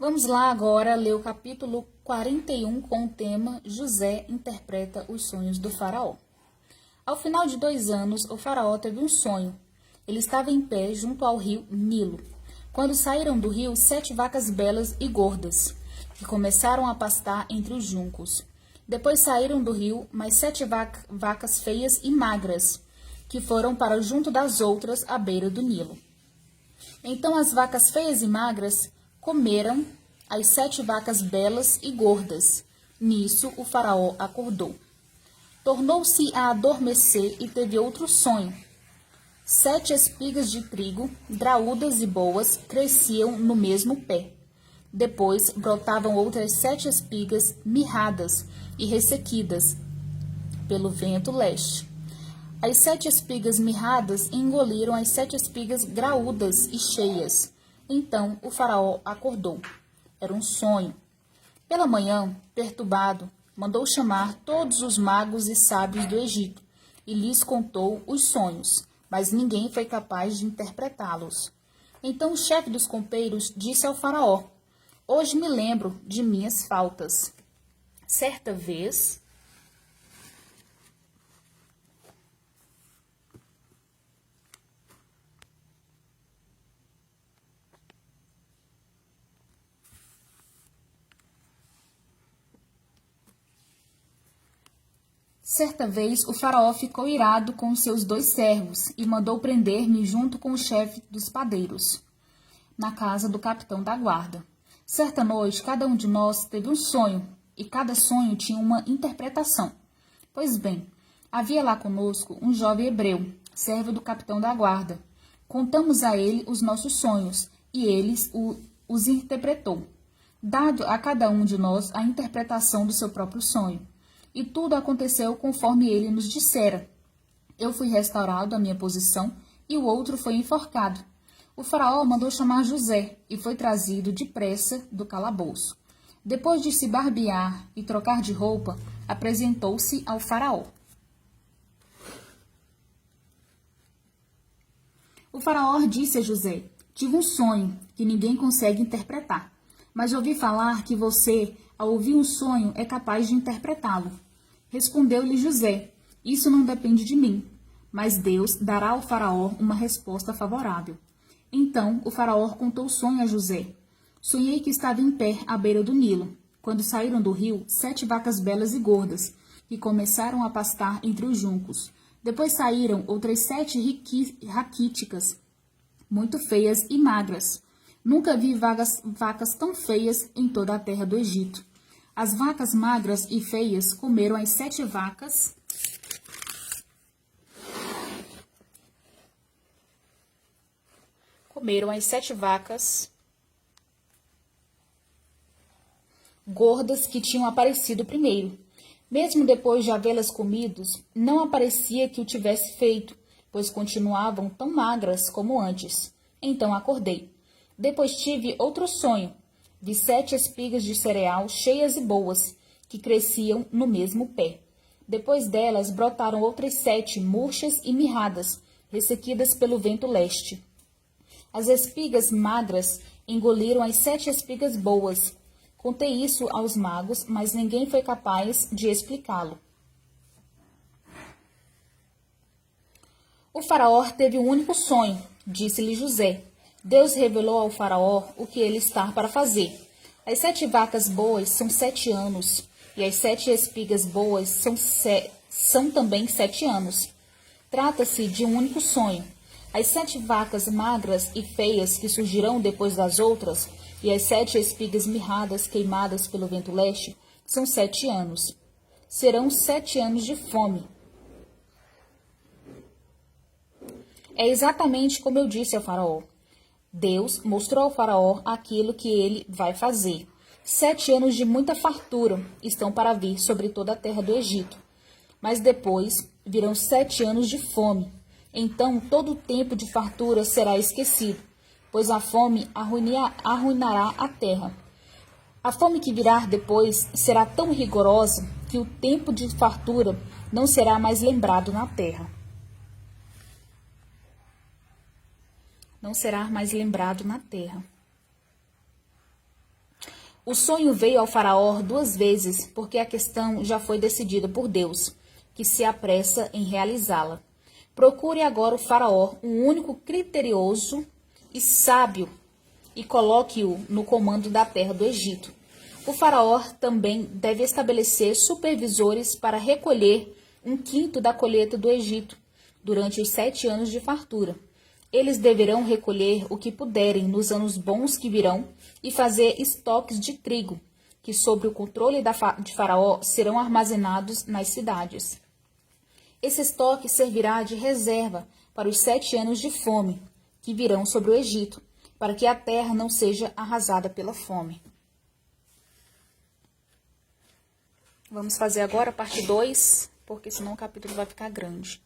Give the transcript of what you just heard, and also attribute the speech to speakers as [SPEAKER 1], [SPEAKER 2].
[SPEAKER 1] Vamos lá agora ler o capítulo 41 com o tema José interpreta os sonhos do faraó. Ao final de 2 anos, o faraó teve um sonho. Ele estava em pé junto ao rio Nilo. Quando saíram do rio, 7 vacas belas e gordas, que começaram a pastar entre os juncos. Depois saíram do rio mais 7 vacas feias e magras, que foram para junto das outras à beira do Nilo. Então as vacas feias e magras comeram as 7 vacas belas e gordas. Nisso o faraó acordou. Tornou-se a adormecer e teve outro sonho. 7 espigas de trigo, graúdas e boas, cresciam no mesmo pé. Depois brotavam outras 7 espigas mirradas e ressequidas pelo vento leste. As 7 espigas mirradas engoliram as 7 espigas graúdas e cheias. Então o faraó acordou. Era um sonho. Pela manhã, perturbado, mandou chamar todos os magos e sábios do Egito e lhes contou os sonhos, mas ninguém foi capaz de interpretá-los. Então o chefe dos copeiros disse ao faraó: Hoje me lembro de minhas faltas. Certa vez, o faraó ficou irado com seus 2 servos e mandou prender-me junto com o chefe dos padeiros, na casa do capitão da guarda. Certa noite, cada um de nós teve um sonho, e cada sonho tinha uma interpretação. Pois bem, havia lá conosco um jovem hebreu, servo do capitão da guarda. Contamos a ele os nossos sonhos, e ele os interpretou, dado a cada um de nós a interpretação do seu próprio sonho. E tudo aconteceu conforme ele nos dissera. Eu fui restaurado à minha posição e o outro foi enforcado. O faraó mandou chamar José e foi trazido depressa do calabouço. Depois de se barbear e trocar de roupa, apresentou-se ao faraó. O faraó disse a José: Tive um sonho que ninguém consegue interpretar, mas ouvi falar que você, ao ouvir um sonho, é capaz de interpretá-lo. Respondeu-lhe José: Isso não depende de mim, mas Deus dará ao faraó uma resposta favorável. Então o faraó contou o sonho a José. Sonhei que estava em pé à beira do Nilo, quando saíram do rio 7 vacas belas e gordas, que começaram a pastar entre os juncos. Depois saíram outras 7 raquíticas, muito feias e magras. Nunca vi vacas tão feias em toda a terra do Egito. As vacas magras e feias comeram as 7 vacas gordas que tinham aparecido primeiro. Mesmo depois de havê-las comidos, não aparecia que o tivesse feito, pois continuavam tão magras como antes. Então acordei. Depois tive outro sonho. Vi 7 espigas de cereal cheias e boas, que cresciam no mesmo pé. Depois delas brotaram outras 7 murchas e mirradas, ressequidas pelo vento leste. As espigas magras engoliram as 7 espigas boas. Contei isso aos magos, mas ninguém foi capaz de explicá-lo. O faraó teve um único sonho, disse-lhe José. Deus revelou ao faraó o que ele está para fazer. As 7 vacas boas são 7 anos, e as 7 espigas boas são também 7 anos. Trata-se de um único sonho. As 7 vacas magras e feias que surgirão depois das outras, e as 7 espigas mirradas queimadas pelo vento leste, são 7 anos. Serão 7 anos de fome. É exatamente como eu disse ao faraó. Deus mostrou ao faraó aquilo que ele vai fazer. 7 anos de muita fartura estão para vir sobre toda a terra do Egito. Mas depois virão 7 anos de fome. Então todo o tempo de fartura será esquecido, pois a fome arruinará a terra. A fome que virá depois será tão rigorosa que o tempo de fartura não será mais lembrado na terra. Não será mais lembrado na terra. O sonho veio ao faraó 2 vezes, porque a questão já foi decidida por Deus, que se apressa em realizá-la. Procure agora o faraó, um único criterioso e sábio, e coloque-o no comando da terra do Egito. O faraó também deve estabelecer supervisores para recolher 1/5 da colheita do Egito, durante os 7 anos de fartura. Eles deverão recolher o que puderem nos anos bons que virão e fazer estoques de trigo, que sob o controle de Faraó serão armazenados nas cidades. Esse estoque servirá de reserva para os 7 anos de fome que virão sobre o Egito, para que a terra não seja arrasada pela fome. Vamos fazer agora a parte 2, porque senão o capítulo vai ficar grande.